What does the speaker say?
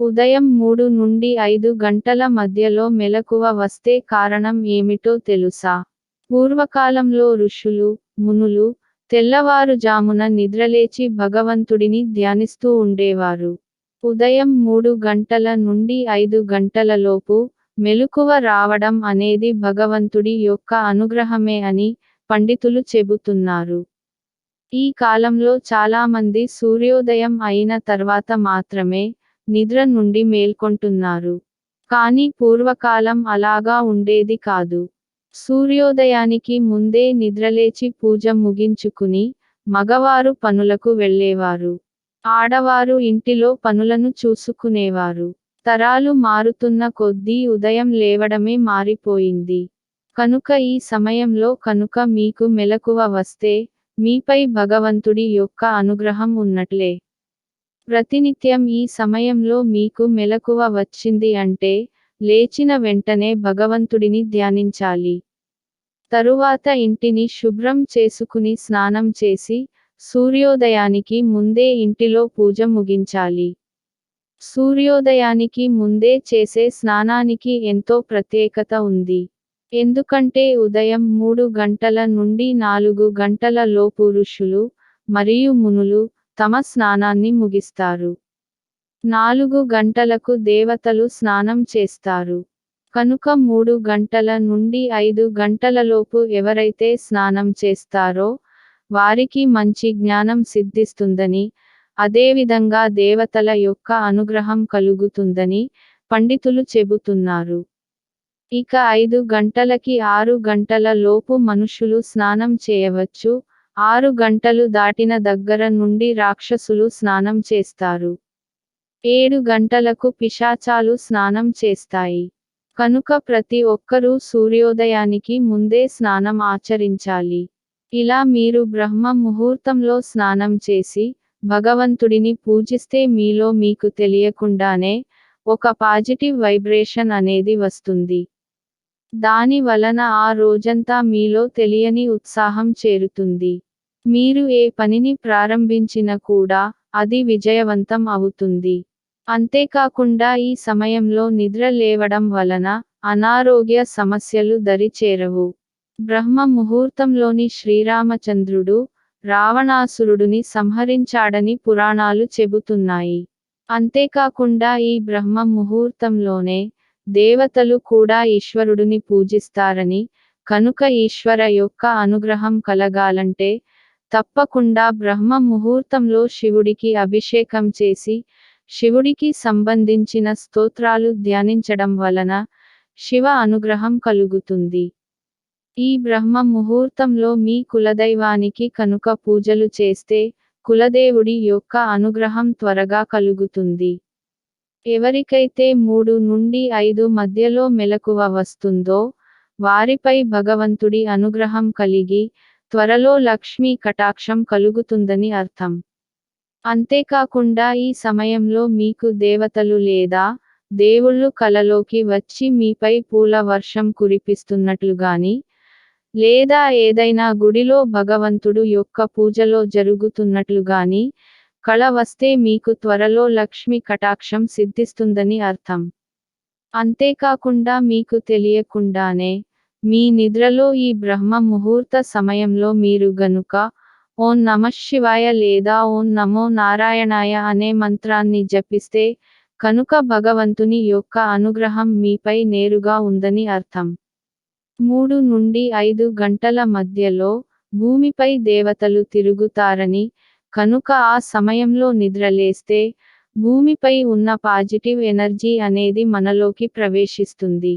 ఉదయం 3-5 గంటల మధ్యలో మెలకువ వస్తే కారణం ఏమిటో తెలుసా? పూర్వకాలంలో ఋషులు, మునులు, తెల్లవారుజామున నిద్రలేచి భగవంతుడిని ధ్యానిస్తూ ఉండేవారు. ఉదయం 3 గంటల నుండి 5 గంటలలోపు మెలకువ రావడం అనేది భగవంతుడి యొక్క అనుగ్రహమే అని పండితులు చెబుతున్నారు. ఈ కాలంలో చాలామంది సూర్యోదయం అయిన తర్వాత మాత్రమే నిద్ర నుండి మేల్కొంటున్నారు. కానీ పూర్వకాలం అలాగా ఉండేది కాదు. సూర్యోదయానికి ముందే నిద్రలేచి పూజ ముగించుకుని మగవారు పనులకు వెళ్ళేవారు. ఆడవారు ఇంటిలో పనులను చూసుకునేవారు. తరాలు మారుతున్న కొద్దీ ఉదయం లేవడమే మారిపోయింది. కనుక ఈ సమయంలో మీకు మెలకువ వస్తే మీపై భగవంతుడి యొక్క అనుగ్రహం ఉన్నట్లే. ప్రతినిత్యం ఈ సమయంలో మీకు మెలకువ వచ్చింది అంటే లేచిన వెంటనే భగవంతుడిని ధ్యానించాలి. తరువాత ఇంటిని శుభ్రం చేసుకుని స్నానం చేసి సూర్యోదయానికి ముందే ఇంటిలో పూజ ముగించాలి. సూర్యోదయానికి ముందే చేసే స్నానానికి ఎంతో ప్రత్యేకత ఉంది. ఎందుకంటే ఉదయం 3 గంటల నుండి 4 గంటల లోపు ఋషులు మరియు మునులు తమ స్నానాన్ని ముగిస్తారు. 4 గంటలకు దేవతలు స్నానం చేస్తారు. కనుక 3 గంటల నుండి 5 గంటలలోపు ఎవరైతే స్నానం చేస్తారో వారికి మంచి జ్ఞానం సిద్ధిస్తుందని, అదేవిధంగా దేవతల యొక్క అనుగ్రహం కలుగుతుందని పండితులు చెబుతున్నారు. ఇక 5 గంటలకి 6 గంటల లోపు మనుషులు స్నానం చేయవచ్చు. 6 గంటలు దాటిన దగ్గర నుండి రాక్షసులు స్నానం చేస్తారు. 7 గంటలకు పిశాచాలు స్నానం చేస్తాయి. కనుక ప్రతి ఒక్కరూ సూర్యోదయానికి ముందే స్నానం ఆచరించాలి. ఇలా మీరు బ్రహ్మ ముహూర్తంలో స్నానం చేసి భగవంతుడిని పూజిస్తే మీలో మీకు తెలియకుండానే ఒక పాజిటివ్ వైబ్రేషన్ అనేది వస్తుంది. దాని వలన ఆ రోజంతా మీలో తెలియని ఉత్సాహం చేరుతుంది. మీరు ఏ పనిని ప్రారంభించినా కూడా అది విజయవంతం అవుతుంది. అంతేకాకుండా ఈ సమయంలో నిద్ర లేవడం వలన అనారోగ్య సమస్యలు దరి చేరవు. బ్రహ్మ ముహూర్తంలోని శ్రీరామచంద్రుడు రావణాసురుడిని సంహరించాడని పురాణాలు చెబుతున్నాయి. అంతేకాకుండా ఈ బ్రహ్మ ముహూర్తంలోనే దేవతలు కూడా ఈశ్వరుడిని పూజిస్తారని, కనుక ఈశ్వర యొక్క అనుగ్రహం కలగాలంటే తప్పకుండా బ్రహ్మ ముహూర్తంలో శివుడికి అభిషేకం చేసి శివుడికి సంబంధించిన స్తోత్రాలు ధ్యానించడం వలన శివ అనుగ్రహం కలుగుతుంది. ఈ బ్రహ్మ ముహూర్తంలో మీ కులదైవానికి కనుక పూజలు చేస్తే కులదేవుడి యొక్క అనుగ్రహం త్వరగా కలుగుతుంది. ఎవరికైతే 3 నుండి 5 మధ్యలో మెలకువ వస్తుందో వారిపై భగవంతుడి అనుగ్రహం కలిగి త్వరలో లక్ష్మీ కటాక్షం కలుగుతుందని అర్థం. అంతేకాకుండా ఈ సమయంలో మీకు దేవతలు లేదా దేవుళ్ళు కలలోకి వచ్చి మీపై పూల వర్షం కురిపిస్తున్నట్లుగాని, లేదా ఏదైనా గుడిలో భగవంతుడు యొక్క పూజలో జరుగుతున్నట్లుగాని కళ వస్తే మీకు త్వరలో లక్ష్మి కటాక్షం సిద్ధిస్తుందని అర్థం. అంతేకాకుండా మీకు తెలియకుండానే మీ నిద్రలో ఈ బ్రహ్మ ముహూర్త సమయంలో మీరు గనుక ఓం నమఃశివాయ లేదా ఓం నమో నారాయణాయ అనే మంత్రాన్ని జపిస్తే కనుక భగవంతుని యొక్క అనుగ్రహం మీపై నేరుగా ఉందని అర్థం. 3 నుండి 5 గంటల మధ్యలో భూమిపై దేవతలు తిరుగుతారని, కనుక ఆ సమయంలో నిద్రలేస్తే భూమిపై ఉన్న పాజిటివ్ ఎనర్జీ అనేది మనలోకి ప్రవేశిస్తుంది.